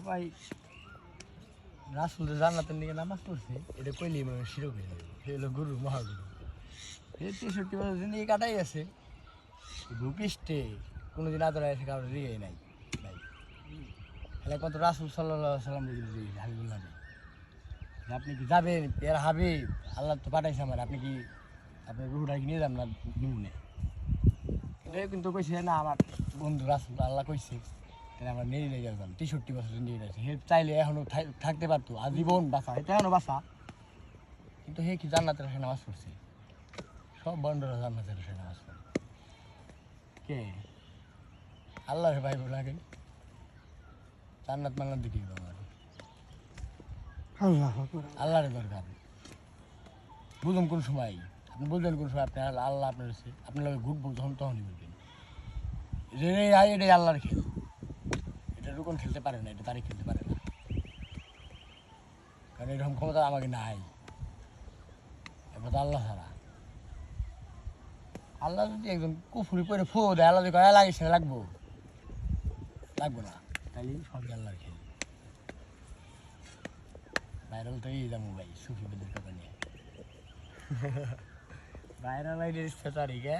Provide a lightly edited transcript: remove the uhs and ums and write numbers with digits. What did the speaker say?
সবাই রাসূল জান্নাতের দিকে নামাজ পড়ছে, এটা কইলেই মানে শিরক হয়ে যাবে। সে হলো গুরু, মহাগুরু। সে 63 বছর জিন্দগি কাটাই আছে, ভূপৃষ্ঠে কোনোদিন আদর এসে কারোর রিয়ে নাই ভাই। তাহলে কত রাসূল সাল্লাল্লাহু আলাইহি সাল্লাম হাবিবুল্লাহ নেই, আপনি কি যাবেন? এর হাবিব আল্লাহ তো পাঠাইছে আমার, আপনি কি আপনার রুহটা কি নিয়ে যান না নিমুনে? এটাই কিন্তু কইছে না আমার বন্ধু রাসূল, আল্লাহ কইছে তাহলে আমরা নিয়ে নিয়ে গেলাম। 63 বছর নিয়ে গেছে, হে চাইলে এখনো থাকতে পারতো, আজীবন বাঁচা, এটা এখনো বাঁচা। কিন্তু হে কি জান্নাতের এসে নামাজ পড়ছে? সব বন্ধুরা জান্নাতের এসে নামাজ পড়ে। কে? আল্লাহর ভাই লাগে জান্নাত মান্নাত দেখি আমার আল্লাহর দরকার। বুঝুন কোন সময়, আপনি বুঝলেন কোন সময় আপনি আল্লাহ আপনার আপনার লগে ঘুরবো, যখন তখনই বুঝবেন। এটাই আল্লাহর খেল, এটা রুকন খেলতে পারে না, এটা তারিখ খেলতে পারে না, কারণ এরকম ক্ষমতা আমাকে নাই। এবার তো আল্লাহ ছাড়া, আল্লাহ যদি একজন কুফুরি করে ফু দেয়, আল্লাহ যদি লাগিস লাগবো না, তাহলে সবই আল্লাহর খেল। ভাইরাল তো এই যাবো ভাই সুফিদের কথা নিয়ে ভাইরাল আইডির ইচ্ছা তারিখে